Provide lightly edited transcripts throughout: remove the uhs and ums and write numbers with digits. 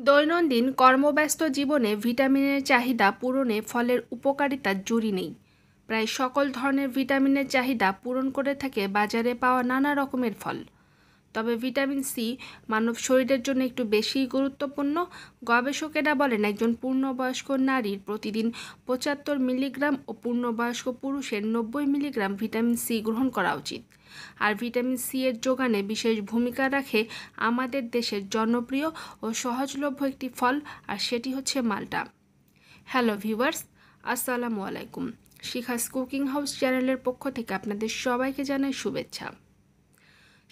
দৈনন্দিন কর্মব্যস্ত জীবনে ভিটামিনের চাহিদা পূরণে ফলের উপকারিতার জুড়ি নেই। প্রায় সকল ধরনের ভিটামিনের চাহিদা পূরণ করে থাকে বাজারে পাওয়া নানা রকমের ফল। তবে ভিটামিন সি মানব শরীরের জন্য একটু বেশিই গুরুত্বপূর্ণ। গবেষকেরা বলেন একজন পূর্ণবয়স্ক নারীর প্রতিদিন 75 মিলিগ্রাম ও পূর্ণবয়স্ক পুরুষের 90 মিলিগ্রাম ভিটামিন সি গ্রহণ করা উচিত। আর ভিটামিন সি এর যোগানে বিশেষ ভূমিকা রাখে আমাদের দেশের জনপ্রিয় ও সহজলভ্য একটি ফল, আর সেটি হচ্ছে মাল্টা। হ্যালো ভিউয়ার্স, আসসালামু আলাইকুম। শিখাস কুকিং হাউস চ্যানেলের পক্ষ থেকে আপনাদের সবাইকে জানাই শুভেচ্ছা।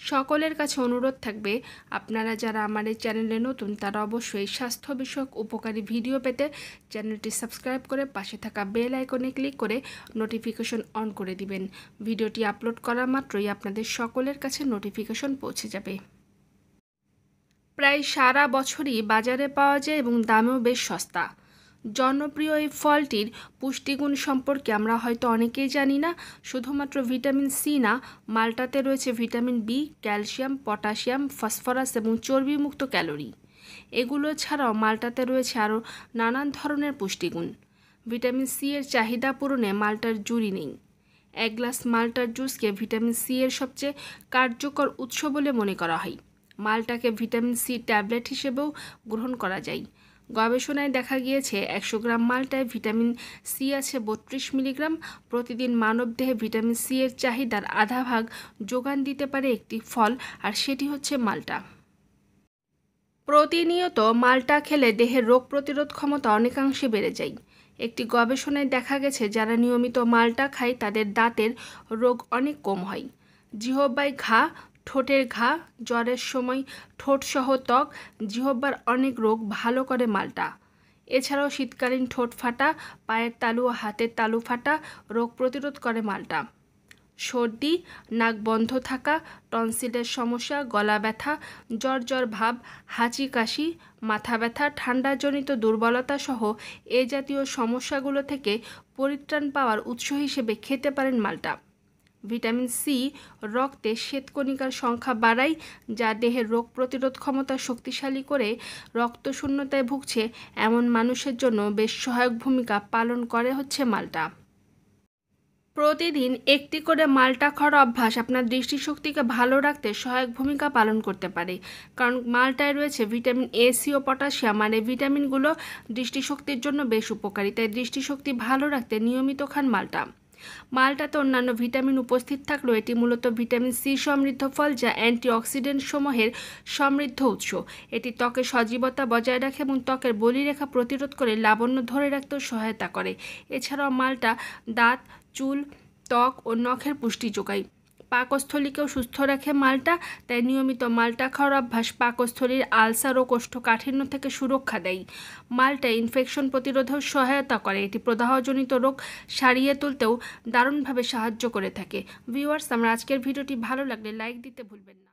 সকলের কাছে অনুরোধ থাকবে, আপনারা যারা আমার এই চ্যানেলে নতুন তারা অবশ্যই স্বাস্থ্য বিষয়ক উপকারী ভিডিও পেতে চ্যানেলটি সাবস্ক্রাইব করে পাশে থাকা বেল আইকনে ক্লিক করে নোটিফিকেশন অন করে দিবেন। ভিডিওটি আপলোড করা মাত্রই আপনাদের সকলের কাছে নোটিফিকেশন পৌঁছে যাবে। প্রায় সারা বছরই বাজারে পাওয়া যায় এবং দামেও বেশ সস্তা। জনপ্রিয় এই ফলটির পুষ্টিগুণ সম্পর্কে আমরা হয়তো অনেকেই জানি না। শুধুমাত্র ভিটামিন সি না, মাল্টাতে রয়েছে vitamin B, calcium, potassium, phosphorus এবং চর্বিমুক্ত ক্যালোরি। এগুলো ছাড়াও মাল্টাতে রয়েছে আরও নানান ধরনের পুষ্টিগুণ। ভিটামিন সি এর চাহিদা পূরণে মাল্টার জুড়ি নেই। এক গ্লাস মাল্টার জুসকে ভিটামিন সি এর সবচেয়ে কার্যকর উৎস বলে মনে করা হয়। মাল্টাকে ভিটামিন সি ট্যাবলেট হিসেবেও গ্রহণ করা যায়। গবেষণায় দেখা গিয়েছে 100 গ্রাম মাল্টায় ভিটামিন সি আছে 32 মিলিগ্রাম। প্রতিদিন মানবদেহে ভিটামিন সি এর চাহিদার আধা ভাগ যোগান দিতে পারে একটি ফল, আর সেটি হচ্ছে মাল্টা। প্রতিনিয়ত মাল্টা খেলে দেহের রোগ প্রতিরোধ ক্ষমতা অনেকাংশে বেড়ে যায়। একটি গবেষণায় দেখা গেছে যারা নিয়মিত মাল্টা খায় তাদের দাঁতের রোগ অনেক কম হয়। জিহ্বায় ঘা, ঠোঁটের ঘা, জ্বরের সময় ঠোঁটসহ ত্বক, জিহ্বার অনেক রোগ ভালো করে মাল্টা। এছাড়াও শীতকালীন ঠোঁট ফাটা, পায়ের তালু ও হাতের তালু ফাটা রোগ প্রতিরোধ করে মাল্টা। সর্দি, নাক বন্ধ থাকা, টনসিলের সমস্যা, গলা ব্যথা, জ্বর ভাব, হাঁচি কাশি, মাথা ব্যথা, ঠান্ডাজনিত দুর্বলতা সহ এ জাতীয় সমস্যাগুলো থেকে পরিত্রাণ পাওয়ার উৎস হিসেবে খেতে পারেন মাল্টা। ভিটামিন সি রক্তে শ্বেতকণিকার সংখ্যা বাড়ায়, যা দেহের রোগ প্রতিরোধ ক্ষমতা শক্তিশালী করে। রক্তশূন্যতায় ভুগছে এমন মানুষের জন্য বেশ সহায়ক ভূমিকা পালন করে হচ্ছে মাল্টা। প্রতিদিন একটি করে মাল্টা খাওয়ার অভ্যাস আপনার দৃষ্টিশক্তিকে ভালো রাখতে সহায়ক ভূমিকা পালন করতে পারে, কারণ মাল্টায় রয়েছে ভিটামিন এ, সি ও পটাশিয়াম। আর এই ভিটামিনগুলো দৃষ্টিশক্তির জন্য বেশ উপকারী, তাই দৃষ্টিশক্তি ভালো রাখতে নিয়মিত খান মাল্টা। মাল্টাতে অন্যান্য ভিটামিন উপস্থিত থাকলেও এটি মূলত ভিটামিন সি সমৃদ্ধ ফল, যা অ্যান্টিঅক্সিডেন্ট সমূহের সমৃদ্ধ উৎস। এটি ত্বকের সজীবতা বজায় রাখে এবং ত্বকের বলিরেখা প্রতিরোধ করে লাবণ্য ধরে রাখতেও সহায়তা করে। এছাড়াও মাল্টা দাঁত, চুল, ত্বক ও নখের পুষ্টি যোগায়। পাকস্থলীকেও সুস্থ রাখে মাল্টা, তাই নিয়মিত মাল্টা খাওয়ার অভ্যাস পাকস্থলীর আলসার ও কোষ্ঠকাঠিন্য থেকে সুরক্ষা দেয়। মাল্টা ইনফেকশন প্রতিরোধেও সহায়তা করে। এটি প্রদাহজনিত রোগ সারিয়ে তুলতেও দারুণভাবে সাহায্য করে থাকে। ভিউয়ার্স, আমার আজকের ভিডিওটি ভালো লাগলে লাইক দিতে ভুলবেন না।